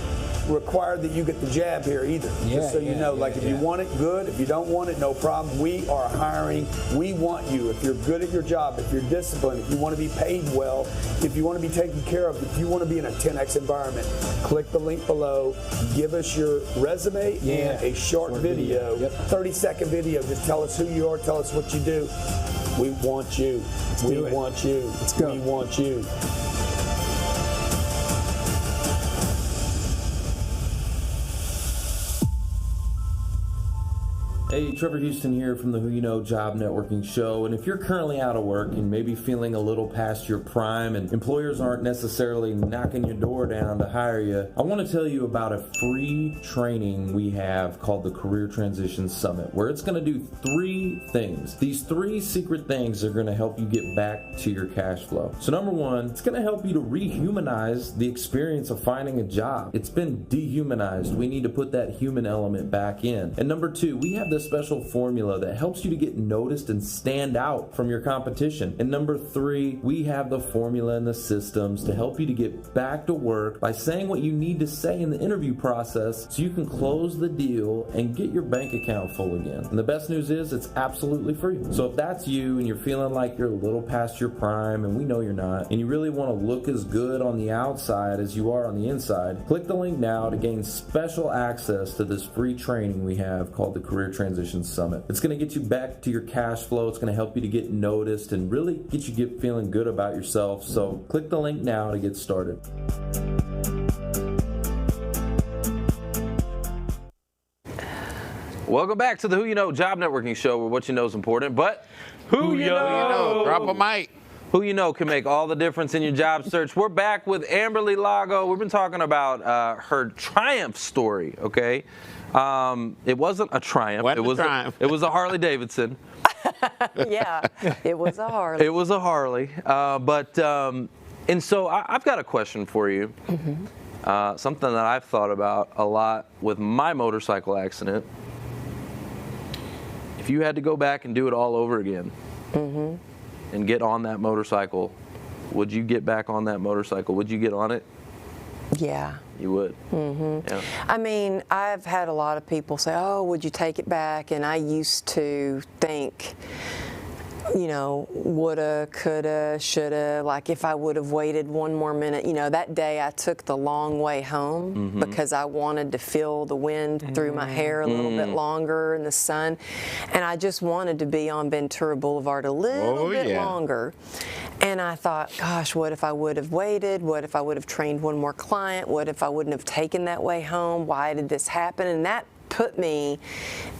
require that you get the jab here either. Just so you know, if you want it, good. If you don't want it, no problem. We are hiring. We want you. If you're good at your job, if you're disciplined, if you want to be paid well, if you want to be taken care of, if you want to be in a 10X environment, click the link below. Give us your resume and a short video, 30-second video. Just tell us who you are. Tell us what you do. We want you. We want you. Let's go. We want you. Hey, Trevor Houston here from the Who You Know Job Networking Show. And if you're currently out of work and maybe feeling a little past your prime and employers aren't necessarily knocking your door down to hire you, I want to tell you about a free training we have called the Career Transition Summit, where it's going to do 3 things. These 3 secret things are going to help you get back to your cash flow. So number 1, it's going to help you to rehumanize the experience of finding a job. It's been dehumanized. We need to put that human element back in. And number 2, we have this special formula that helps you to get noticed and stand out from your competition. And number 3, we have the formula and the systems to help you to get back to work by saying what you need to say in the interview process so you can close the deal and get your bank account full again. And the best news is it's absolutely free. So if that's you and you're feeling like you're a little past your prime, and we know you're not, and you really want to look as good on the outside as you are on the inside, click the link now to gain special access to this free training we have called the Career Transition Transition Summit. It's going to get you back to your cash flow. It's going to help you to get noticed and really get you feeling good about yourself. So click the link now to get started. Welcome back to the Who You Know Job Networking Show, where what you know is important, but who you know? Drop a mic. Who you know can make all the difference in your job search. We're back with 𝙤𝙤 Lago. We've been talking about her triumph story, okay? It wasn't a triumph. It was a Harley Davidson. Yeah, it was a Harley. It was a Harley. And so I've got a question for you. Mm-hmm. Something that I've thought about a lot with my motorcycle accident. If you had to go back and do it all over again and get on that motorcycle, would you get back on that motorcycle? Would you get on it? Yeah. You would? Yeah. I mean, I've had a lot of people say, oh, would you take it back? And I used to think, you know, woulda, coulda, shoulda, like if I would have waited one more minute. You know, that day I took the long way home because I wanted to feel the wind through my hair a little bit longer in the sun. And I just wanted to be on Ventura Boulevard a little bit longer. And I thought, gosh, what if I would have waited? What if I would have trained one more client? What if I wouldn't have taken that way home? Why did this happen? And that put me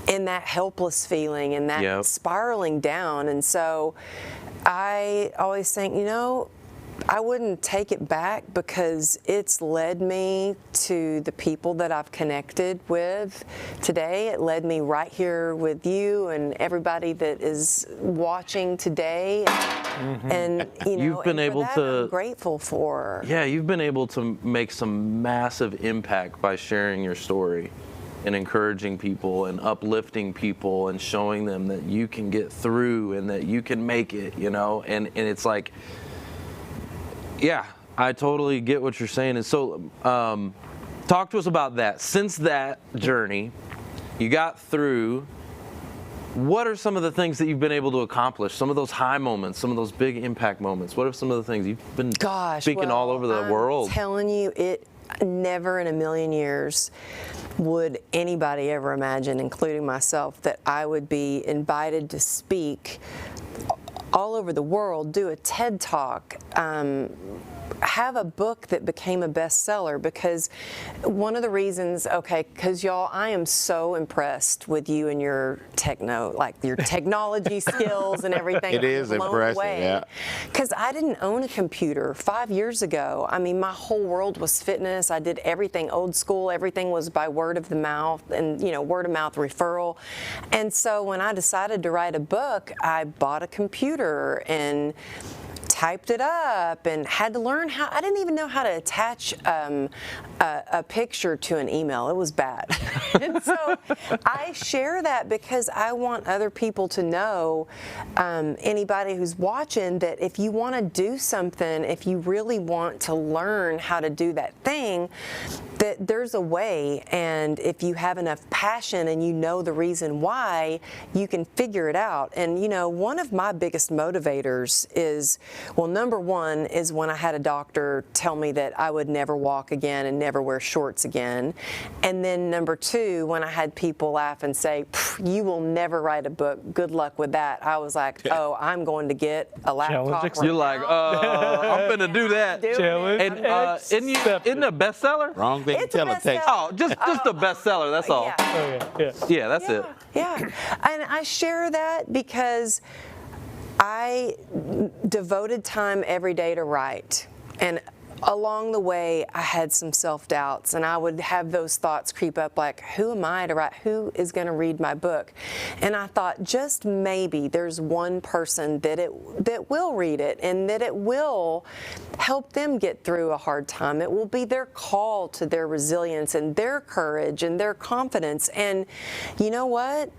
in that helpless feeling and that spiraling down. And so I always think, you know, I wouldn't take it back because it's led me to the people that I've connected with today. It led me right here with you and everybody that is watching today. And you know, you've been able to. I'm grateful for. Yeah, you've been able to make some massive impact by sharing your story and encouraging people and uplifting people and showing them that you can get through and that you can make it, you know, and it's like, yeah, I totally get what you're saying. And so talk to us about that. Since that journey, you got through, what are some of the things that you've been able to accomplish? Some of those high moments, some of those big impact moments. What are some of the things you've been speaking all over the world? I'm telling you, it never in a million years would anybody ever imagine, including myself, that I would be invited to speak all over the world, do a TED Talk, have a book that became a bestseller. Because one of the reasons, because y'all, I am so impressed with you and your your technology skills and everything. It is impressive, yeah. Because I didn't own a computer 5 years ago. I mean, my whole world was fitness. I did everything old school. Everything was by word of the mouth and, you know, word of mouth referral. And so when I decided to write a book, I bought a computer and typed it up and had to learn how. I didn't even know how to attach a picture to an email. It was bad. And so I share that because I want other people to know, anybody who's watching, that if you want to do something, if you really want to learn how to do that thing, that there's a way. And if you have enough passion and you know the reason why, you can figure it out. And you know, one of my biggest motivators is, well, number one is when I had a doctor tell me that I would never walk again and never wear shorts again. And then number two, when I had people laugh and say, you will never write a book, good luck with that. I was like, oh, I'm going to get a laptop. You're like, I'm going to do that. Challenge. And isn't it a bestseller? Wrong thing to tell a text. Oh, just a bestseller, that's all. Yeah, that's it. Yeah, and I share that because I devoted time every day to write, and along the way I had some self-doubts, and I would have those thoughts creep up like, who am I to write? Who is going to read my book? And I thought, just maybe there's one person that will read it and that it will help them get through a hard time. It will be their call to their resilience and their courage and their confidence. And you know what?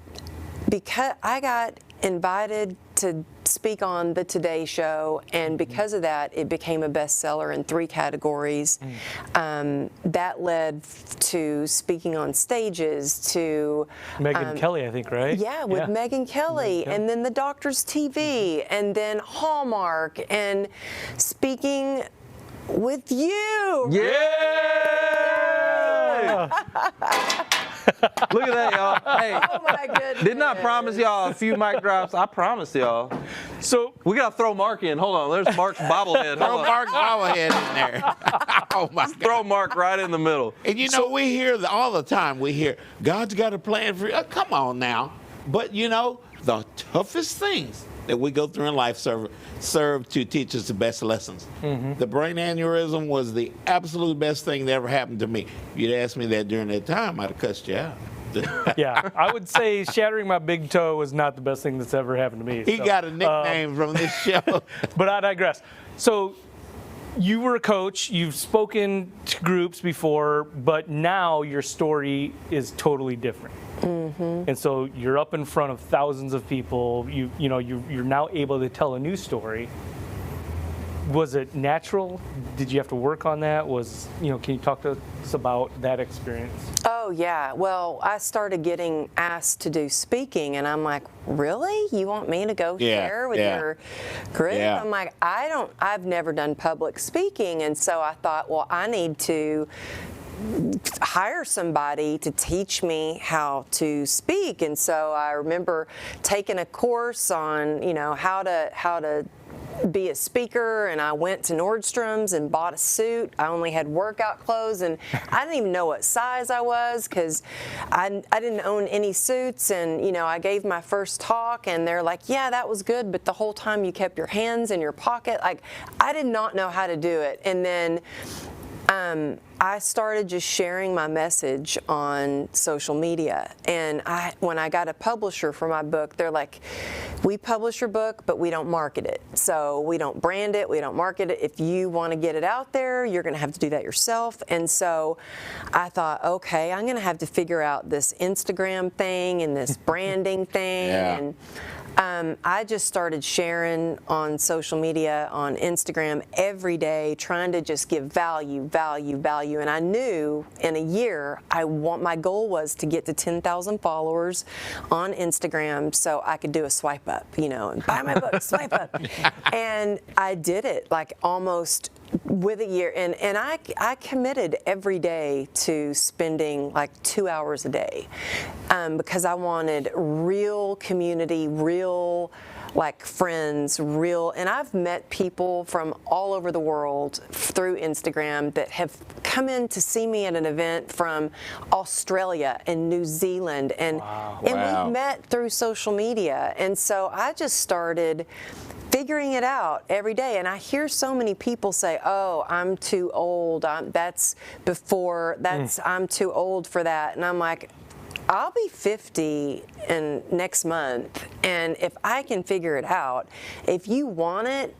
Because I got invited to speak on the Today Show, and because of that, it became a bestseller in 3 categories. That led to speaking on stages, to Megyn Kelly, I think, right? Yeah, with Megyn Kelly, and then the Doctor's TV, and then Hallmark, and speaking with you. Yeah! Look at that, y'all. Hey, Oh my goodness. didn't I promise y'all a few mic drops? I promised y'all. So we gotta throw Mark in. Hold on, there's Mark's bobblehead. Throw Mark's bobblehead in there. Oh my God. Throw Mark right in the middle. And you know, we hear all the time. We hear God's got a plan for you. Come on now. But you know, the toughest things that we go through in life serve to teach us the best lessons. The brain aneurysm was the absolute best thing that ever happened to me. If you'd asked me that during that time, I'd have cussed you out. Yeah, I would say shattering my big toe was not the best thing that's ever happened to me. He got a nickname from this show. But I digress. So you were a coach, you've spoken to groups before, but now your story is totally different. And so you're up in front of thousands of people. You're now able to tell a new story. Was it natural? Did you have to work on that? Can you talk to us about that experience? Oh, yeah. Well, I started getting asked to do speaking, and I'm like, really? You want me to go share with your group? Yeah. I'm like, I've never done public speaking, and so I thought, well, I need to hire somebody to teach me how to speak. And so I remember taking a course on, how to be a speaker, and I went to Nordstrom's and bought a suit. I only had workout clothes, and I didn't even know what size I was because I didn't own any suits. And I gave my first talk, and they're like, yeah, that was good, but the whole time you kept your hands in your pocket. Like, I did not know how to do it. And then I started just sharing my message on social media. And when I got a publisher for my book, they're like, we publish your book, but we don't market it. So we don't brand it, we don't market it. If you want to get it out there, you're going to have to do that yourself. And so I thought, okay, I'm going to have to figure out this Instagram thing and this branding thing. Yeah. And I just started sharing on social media, on Instagram every day, trying to just give value. And I knew in a year, my goal was to get to 10,000 followers on Instagram so I could do a swipe up, and buy my book, swipe up. And I did it like almost with a year. And I committed every day to spending like 2 hours a day because I wanted real community, real like friends, and I've met people from all over the world through Instagram that have come in to see me at an event from Australia and New Zealand, and we've met through social media. And so I just started figuring it out every day. And I hear so many people say, oh, I'm too old, I'm too old for that. And I'm like, I'll be 50 next month, and if I can figure it out, if you want it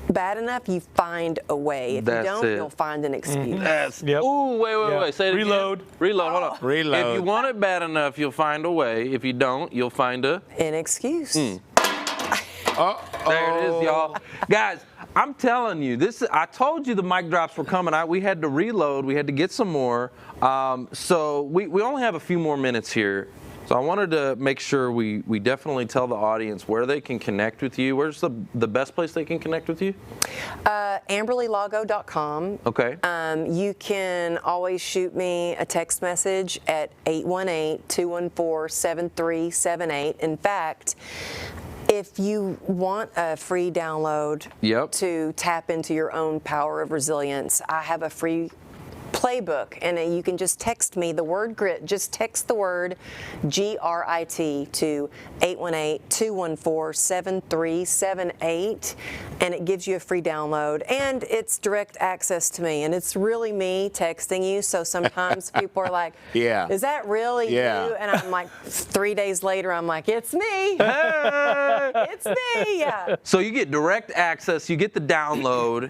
bad enough, you find a way. If you don't, you'll find an excuse. Ooh, wait. Say it Reload. Again. Reload, hold on. Reload. If you want it bad enough, you'll find a way. If you don't, you'll find an excuse. There it is, y'all. Guys, I'm telling you, I told you the mic drops were coming out. We had to reload. We had to get some more. So we only have a few more minutes here. So I wanted to make sure we definitely tell the audience where they can connect with you. Where's the best place they can connect with you? AmberlyLago.com. Okay. You can always shoot me a text message at 818-214-7378. In fact, if you want a free download to tap into your own power of resilience, I have a free playbook, and you can just text me the word grit. Just text the word GRIT to 818-214-7378, and it gives you a free download, and it's direct access to me, and it's really me texting you. So sometimes people are like, is that really you? And I'm like, 3 days later, I'm like, it's me. It's me. Yeah. So you get direct access, you get the download,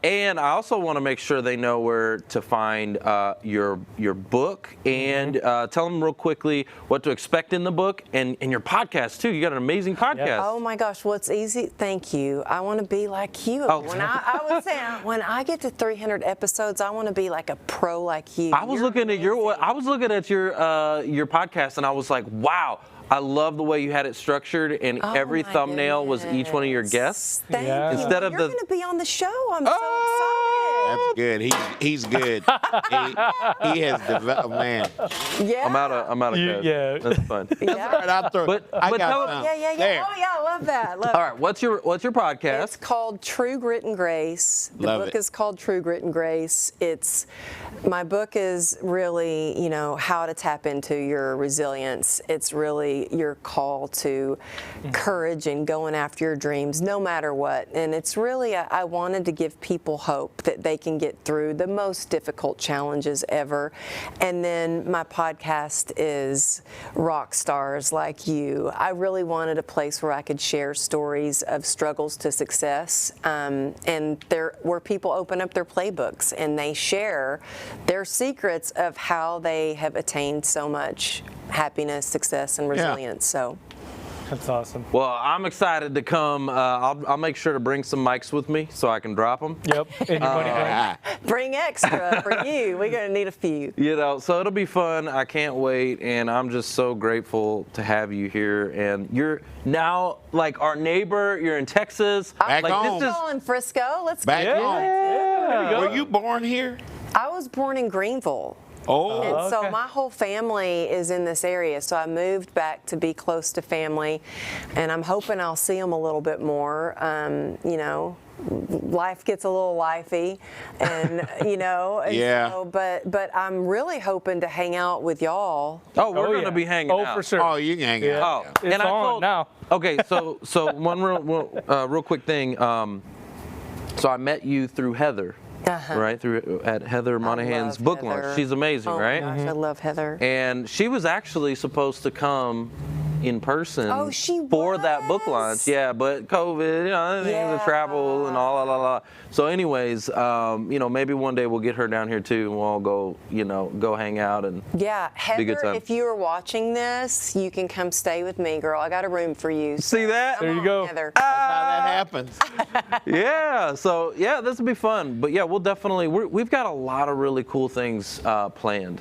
and I also want to make sure they know where to find your book, and tell them real quickly what to expect in the book, and your podcast too. You got an amazing podcast. Oh my gosh, well, it's easy. Thank you. I want to be like you. When I was saying, when I get to 300 episodes, I want to be like a pro like you. I was looking at your podcast, and I was like, wow. I love the way you had it structured, and every thumbnail was each one of your guests. Thank you. Instead of You're going to be on the show. I'm so excited. That's good. He's good. He has developed, man. Yeah. I'm out of cuss. Yeah. That's fun. That's all right. I'll throw. But I got tell some. Yeah. There. Oh, yeah, I love that. All right, what's your podcast? It's called True Grit and Grace. The Love book it. is called True Grit and Grace. My book is really, how to tap into your resilience. It's really your call to courage and going after your dreams, no matter what. And it's really, I wanted to give people hope that they can get through the most difficult challenges ever. And then my podcast is Rock Stars Like You. I really wanted a place where I could share stories of struggles to success, and where people open up their playbooks and they share their secrets of how they have attained so much happiness, success, and resilience. So. That's awesome. Well, I'm excited to come. I'll make sure to bring some mics with me so I can drop them. Yep. And your money back. Bring extra for you. We're going to need a few. So it'll be fun. I can't wait, and I'm just so grateful to have you here. And you're now like our neighbor. You're in Texas. Back home. This is in Frisco. Let's Back go. home. Yeah. Were you born here? I was born in Greenville. Oh. And so okay. my whole family is in this area, so I moved back to be close to family, and I'm hoping I'll see them a little bit more. Life gets a little lifey, and Yeah. So, but I'm really hoping to hang out with y'all. Oh, we're gonna be hanging out. Oh, for sure. Oh, you can hang out. Oh, It's on now. Okay, so one real quick thing. So I met you through Heather. Right, at Heather Monahan's book launch. She's amazing, right? Oh my gosh, I love Heather. And she was actually supposed to come in person for that book launch. Yeah, but COVID, the travel and all. So anyways, maybe one day we'll get her down here too, and we'll all go hang out and Heather, be a good time. if you are watching this, you can come stay with me, girl. I got a room for you. See that? Come There you on, go. Heather. That's how that happens. So this will be fun. But we'll definitely, we've got a lot of really cool things planned.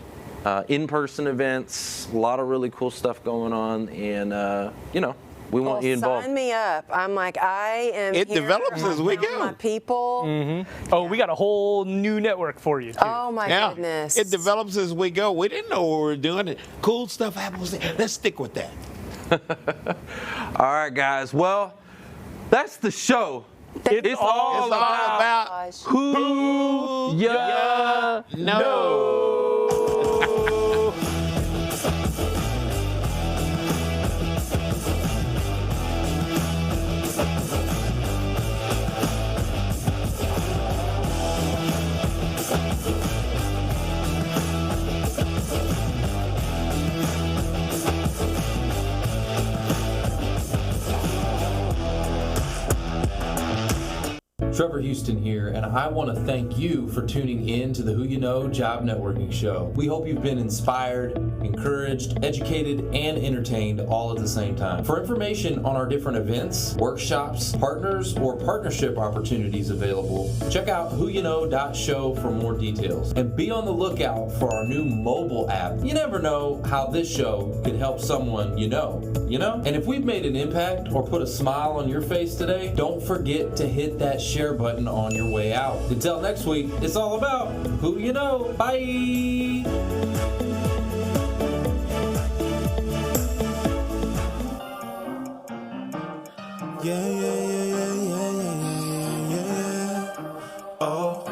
In-person events, a lot of really cool stuff going on, and we want you involved. Sign me up. I'm like, I am. It here. develops as we go. My people. Mm-hmm. Oh, we got a whole new network for you, too. Oh my goodness. It develops as we go. We didn't know what we were doing. Cool stuff happens. Let's stick with that. All right, guys. Well, that's the show. It's all about who ya know. Trevor Houston here, and I want to thank you for tuning in to the Who You Know Job Networking Show. We hope you've been inspired, encouraged, educated, and entertained all at the same time. For information on our different events, workshops, partners, or partnership opportunities available, check out whoyouknow.show for more details. And be on the lookout for our new mobile app. You never know how this show could help someone you know? And if we've made an impact or put a smile on your face today, don't forget to hit that share button on your way out. Until next week, it's all about who you know. Bye! Oh.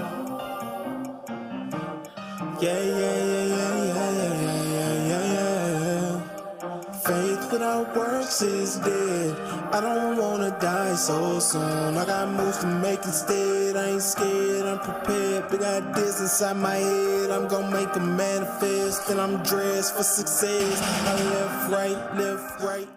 Faith without works is dead. I don't wanna die so soon. I got moves to make instead. I ain't scared, I'm prepared. Big ideas inside my head. I'm gonna make them manifest. And I'm dressed for success. I left, right, left, right.